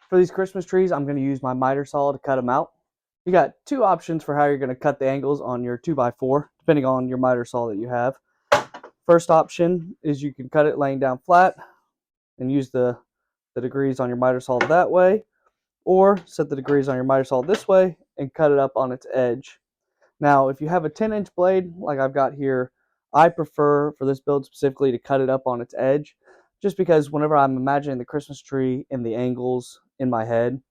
For these Christmas trees, I'm going to use my miter saw to cut them out. You got two options for how you're going to cut the angles on your 2x4, depending on your miter saw that you have. First option is you can cut it laying down flat and use the degrees on your miter saw that way, or set the degrees on your miter saw this way and cut it up on its edge. Now, if you have a 10-inch blade like I've got here, I prefer for this build specifically to cut it up on its edge, just because whenever I'm imagining the Christmas tree and the angles in my head,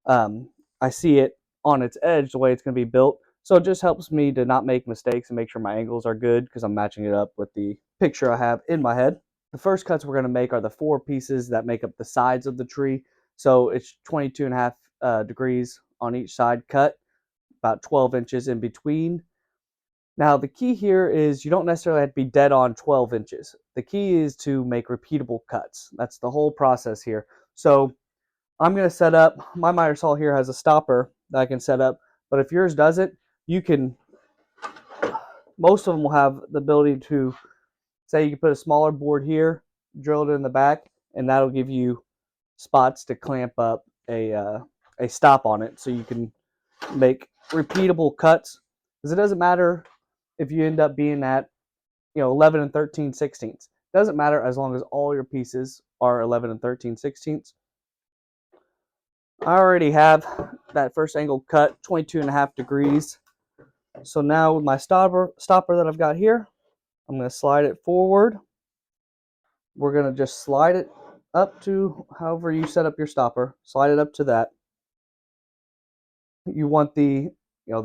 I see it on its edge the way it's going to be built. So it just helps me to not make mistakes and make sure my angles are good because I'm matching it up with the picture I have in my head. The first cuts we're going to make are the 4 pieces that make up the sides of the tree. So it's 22.5 degrees on each side cut, about 12 inches in between. Now the key here is you don't necessarily have to be dead on 12 inches. The key is to make repeatable cuts. That's the whole process here. So I'm going to set up, my miter saw here has a stopper that I can set up, but if yours doesn't, you can, most of them will have the ability to, say you can put a smaller board here, drill it in the back, and that'll give you spots to clamp up a stop on it so you can make repeatable cuts, because it doesn't matter if you end up being at 11 and 13 sixteenths. It doesn't matter as long as all your pieces are 11 and 13 sixteenths. I already have that first angle cut 22.5 degrees. So now with my stopper that I've got here, I'm going to slide it forward. We're going to just slide it up to however you set up your stopper. Slide it up to that. You want the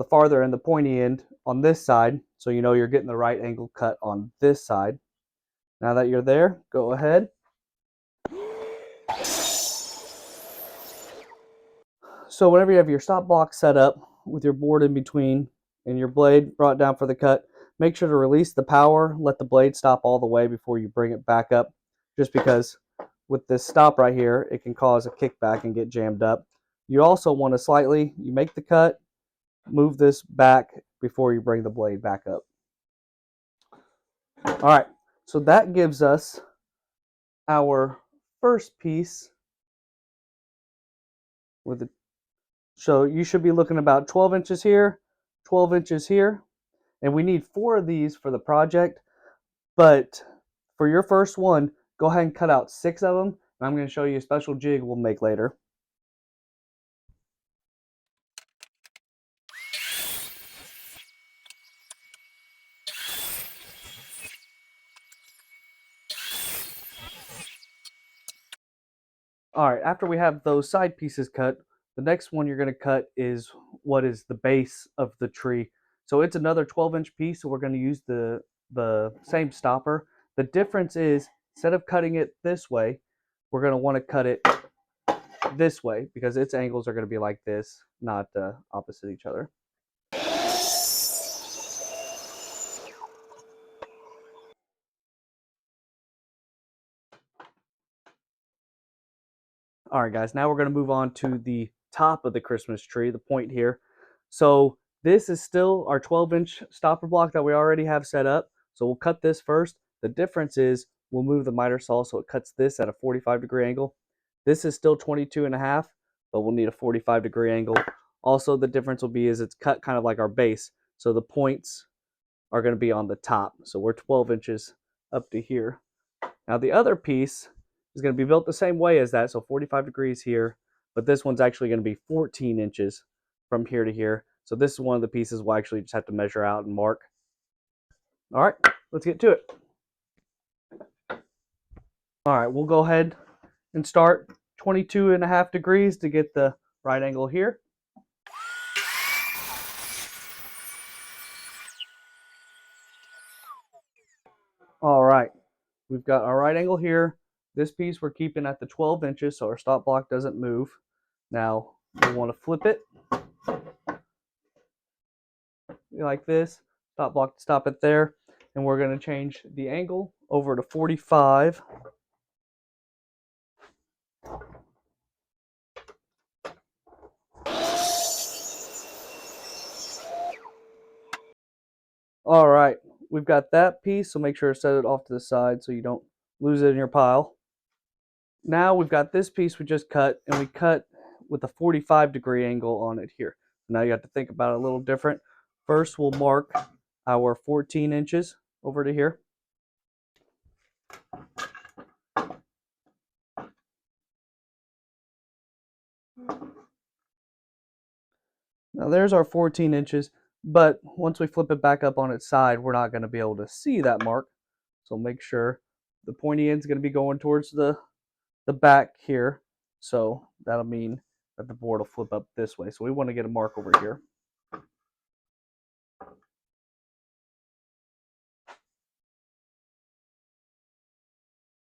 farther and the pointy end on this side, so you know you're getting the right angle cut on this side. Now that you're there, go ahead. So whenever you have your stop block set up with your board in between and your blade brought down for the cut, make sure to release the power, let the blade stop all the way before you bring it back up, just because with this stop right here, it can cause a kickback and get jammed up. You also want to you make the cut, move this back before you bring the blade back up. All right, so that gives us our first piece with the, so you should be looking about 12 inches here, 12 inches here, and we need 4 of these for the project, but for your first one, go ahead and cut out 6 of them, and I'm going to show you a special jig we'll make later. All right, after we have those side pieces cut, the next one you're going to cut is what is the base of the tree. So it's another 12-inch piece, so we're going to use the same stopper. The difference is, instead of cutting it this way, we're going to want to cut it this way because its angles are going to be like this, not opposite each other. All right, guys, now we're going to move on to the top of the Christmas tree, the point here. So this is still our 12-inch stopper block that we already have set up. So we'll cut this first. The difference is we'll move the miter saw so it cuts this at a 45-degree angle. This is still 22.5, but we'll need a 45-degree angle. Also, the difference will be is it's cut kind of like our base. So the points are going to be on the top. So we're 12 inches up to here. Now the other piece is going to be built the same way as that, so 45 degrees here, but this one's actually going to be 14 inches from here to here. So this is one of the pieces we'll actually just have to measure out and mark. All right, let's get to it. All right, we'll go ahead and start 22.5 degrees to get the right angle here. All right, we've got our right angle here. This piece we're keeping at the 12 inches so our stop block doesn't move. Now we want to flip it like this, stop block to stop it there, and we're going to change the angle over to 45. All right, we've got that piece, so make sure to set it off to the side so you don't lose it in your pile. Now we've got this piece we just cut, and we cut with a 45-degree angle on it here. Now you have to think about it a little different. First, we'll mark our 14 inches over to here. Now there's our 14 inches, but once we flip it back up on its side, we're not going to be able to see that mark. So make sure the pointy end is going to be going towards the back here. So that'll mean that the board will flip up this way. So we want to get a mark over here.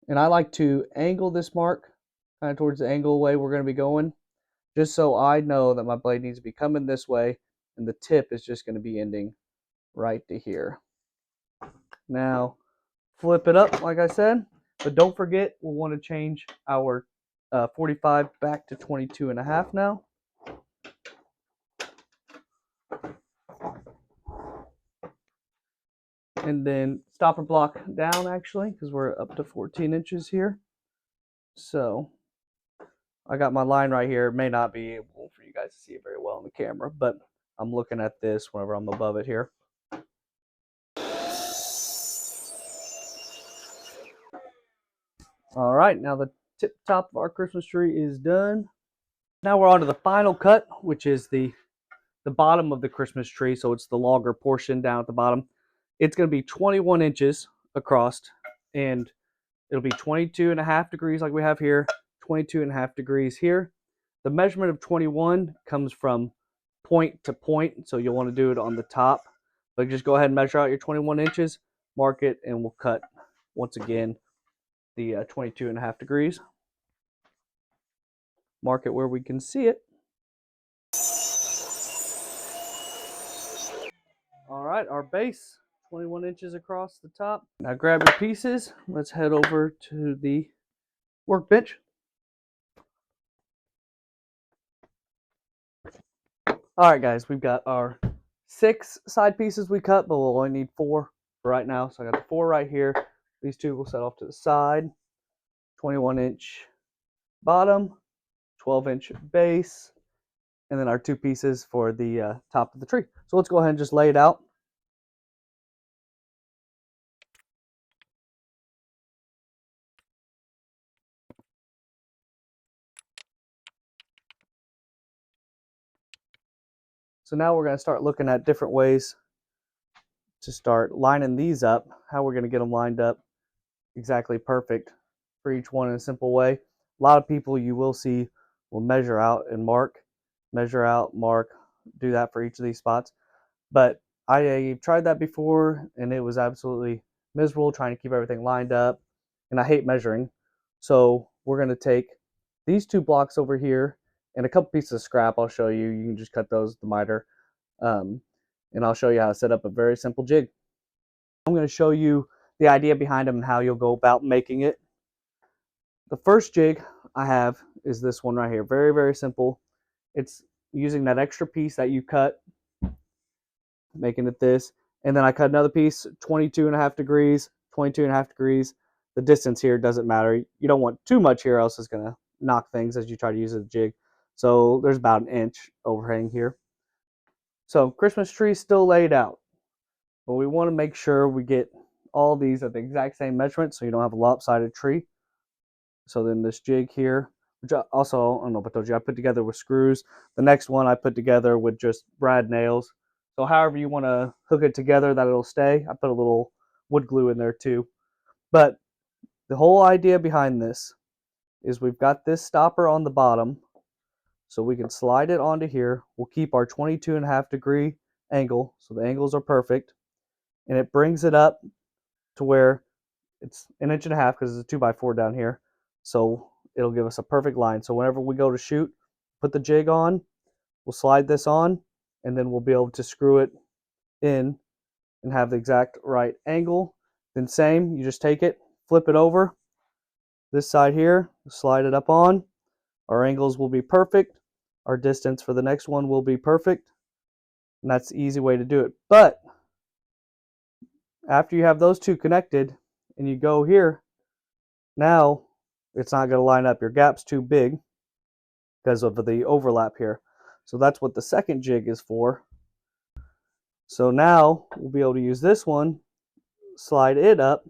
And I like to angle this mark kind of towards the angle way we're going to be going, just so I know that my blade needs to be coming this way and the tip is just going to be ending right to here. Now flip it up like I said, but don't forget we'll want to change our 45 back to 22.5 now. And then stopper block down actually, because we're up to 14 inches here. So I got my line right here. It may not be able for you guys to see it very well on the camera, but I'm looking at this whenever I'm above it here. All right, now the tip top of our Christmas tree is done. Now we're on to the final cut, which is the bottom of the Christmas tree. So it's the longer portion down at the bottom. It's going to be 21 inches across, and it'll be 22.5 degrees like we have here, 22.5 degrees here. The measurement of 21 comes from point to point, so you'll want to do it on the top. But just go ahead and measure out your 21 inches, mark it, and we'll cut once again the 22.5 degrees. Mark it where we can see it. All right, our base, 21 inches across the top. Now grab your pieces. Let's head over to the workbench. All right, guys, we've got our 6 side pieces we cut, but we'll only need 4 for right now. So I got the 4 right here. These 2 will set off to the side. 21-inch bottom, 12-inch base, and then our 2 pieces for the top of the tree. So let's go ahead and just lay it out. So now we're going to start looking at different ways to start lining these up, how we're going to get them lined up exactly perfect for each one in a simple way. A lot of people you will see will measure out and mark, measure out, mark, do that for each of these spots. But I tried that before and it was absolutely miserable trying to keep everything lined up, and I hate measuring. So we're going to take these 2 blocks over here and a couple pieces of scrap. I'll show you. You can just cut those with the miter. And I'll show you how to set up a very simple jig. I'm going to show you the idea behind them and how you'll go about making it. The first jig I have is this one right here. Very, very simple. It's using that extra piece that you cut, making it this. And then I cut another piece, 22.5 degrees, 22.5 degrees. The distance here doesn't matter. You don't want too much here, else it's going to knock things as you try to use a jig. So there's about an inch overhang here. So Christmas tree still laid out, but we want to make sure we get all these at the exact same measurement so you don't have a lopsided tree. So then this jig here, which I also, I don't know if I told you, I put together with screws. The next one I put together with just brad nails. So however you want to hook it together that it'll stay. I put a little wood glue in there too. But the whole idea behind this is we've got this stopper on the bottom, so we can slide it onto here. We'll keep our 22.5 degree angle, so the angles are perfect. And it brings it up to where it's 1.5 inches because it's a 2x4 down here. So it'll give us a perfect line. So whenever we go to shoot, put the jig on, we'll slide this on, and then we'll be able to screw it in and have the exact right angle. Then same, you just take it, flip it over. This side here, slide it up on. Our angles will be perfect. Our distance for the next one will be perfect. And that's the easy way to do it. But after you have those 2 connected and you go here, now it's not going to line up. Your gap's too big because of the overlap here. So that's what the second jig is for. So now we'll be able to use this one, slide it up,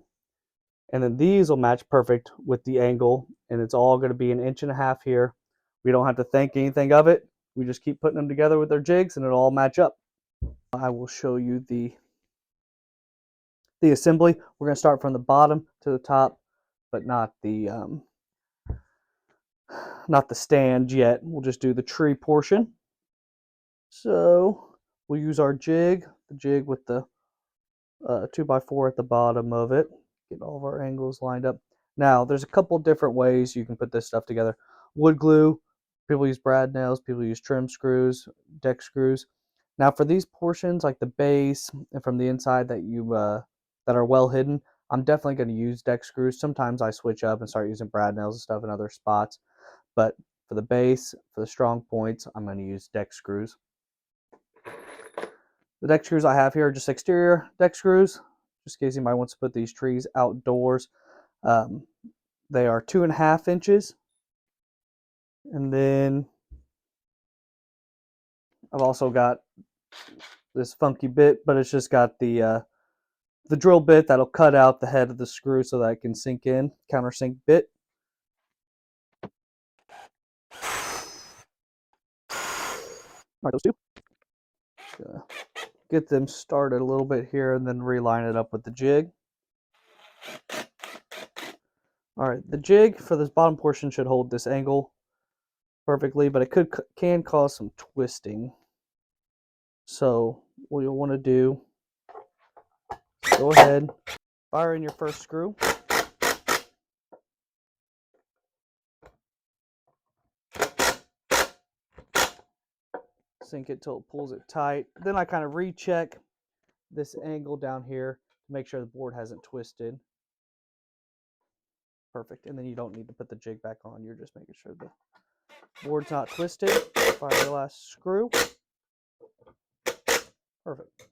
and then these will match perfect with the angle, and it's all going to be 1.5 inches here. We don't have to think anything of it. We just keep putting them together with our jigs and it'll all match up. I will show you the assembly. We're going to start from the bottom to the top, but not the stand yet. We'll just do the tree portion. So we'll use our jig, the jig with the 2x4 at the bottom of it. Get all of our angles lined up. Now, there's a couple different ways you can put this stuff together. Wood glue, people use brad nails, people use trim screws, deck screws. Now, for these portions, like the base and from the inside that that are well hidden, I'm definitely going to use deck screws. Sometimes I switch up and start using brad nails and stuff in other spots. But for the base, for the strong points, I'm going to use deck screws. The deck screws I have here are just exterior deck screws, just in case anybody wants to put these trees outdoors. They are 2.5 inches. And then I've also got this funky bit, but it's just got the drill bit that'll cut out the head of the screw so that it can sink in, countersink bit. All right, those two. Get them started a little bit here and then reline it up with the jig. All right, the jig for this bottom portion should hold this angle perfectly, but it can cause some twisting. So what you'll want to do, go ahead, fire in your first screw. Sink it till it pulls it tight. Then I kind of recheck this angle down here to make sure the board hasn't twisted. Perfect. And then you don't need to put the jig back on. You're just making sure the board's not twisted. Fire the last screw. Perfect.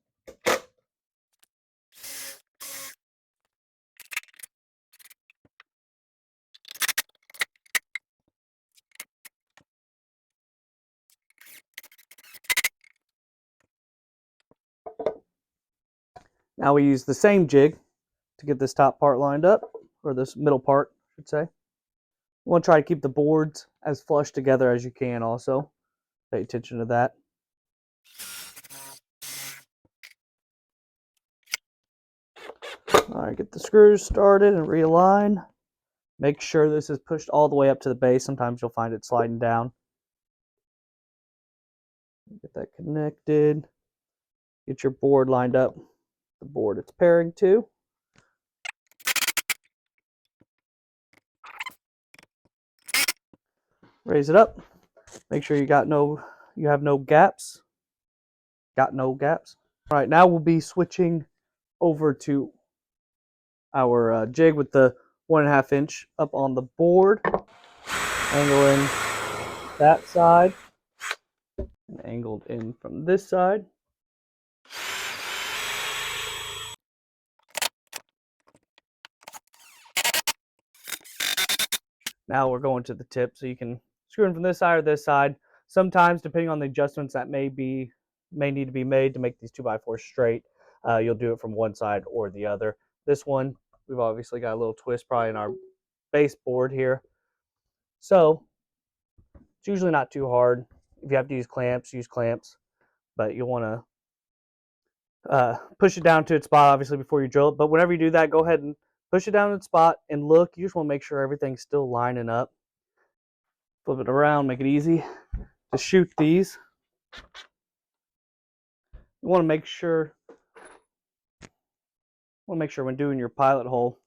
Now we use the same jig to get this top part lined up, or this middle part, I should say. You want to try to keep the boards as flush together as you can also. Pay attention to that. All right, get the screws started and realign. Make sure this is pushed all the way up to the base. Sometimes you'll find it sliding down. Get that connected. Get your board lined up. The board it's pairing to. Raise it up. Make sure you have no gaps. Got no gaps. All right, now we'll be switching over to our jig with the 1.5 inch up on the board. Angling that side. And angled in from this side. Now we're going to the tip, so you can screw in from this side or this side. Sometimes, depending on the adjustments that may need to be made to make these 2x4s straight, you'll do it from one side or the other. This one, we've obviously got a little twist probably in our baseboard here. So it's usually not too hard. If you have to use clamps, but you'll want to push it down to its spot, obviously, before you drill it. But whenever you do that, go ahead and push it down to its spot and look. You just want to make sure everything's still lining up. Flip it around, make it easy to shoot these. You want to make sure when doing your pilot hole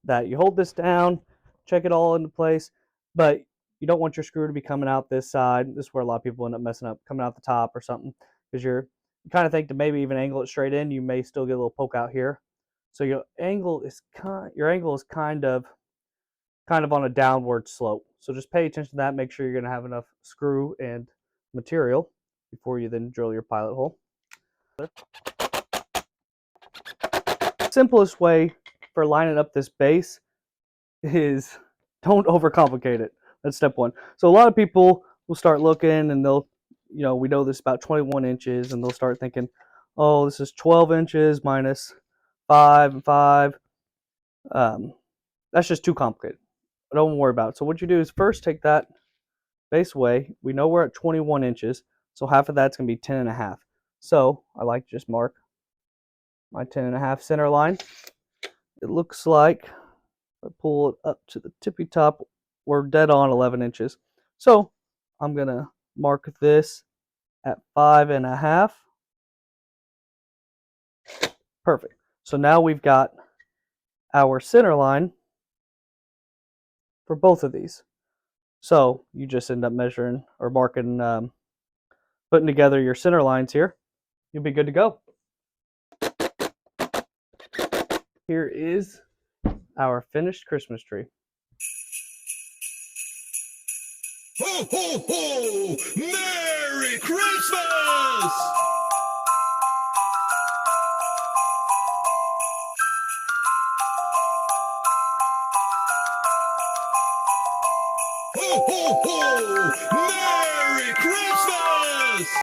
that you hold this down, check it all into place, but you don't want your screw to be coming out this side. This is where a lot of people end up messing up, coming out the top or something, because you kind of think to maybe even angle it straight in, you may still get a little poke out here. So your angle is kind of on a downward slope. So just pay attention to that. Make sure you're going to have enough screw and material before you then drill your pilot hole. Simplest way for lining up this base is don't overcomplicate it. That's step one. So a lot of people will start looking and they'll, we know this is about 21 inches and they'll start thinking, oh, this is 12 inches minus 5 and 5. That's just too complicated. Don't worry about it. So what you do is first take that base away. We know we're at 21 inches, so half of that's going to be 10 and a half. So I like to just mark my 10 and a half center line. It looks like, if I pull it up to the tippy top, we're dead on 11 inches. So I'm going to mark this at 5 and a half. Perfect. So now we've got our center line for both of these. So you just end up measuring or marking, putting together your center lines here. You'll be good to go. Here is our finished Christmas tree. Ho, ho, ho! Merry Christmas! Ho, ho, ho! Merry Christmas!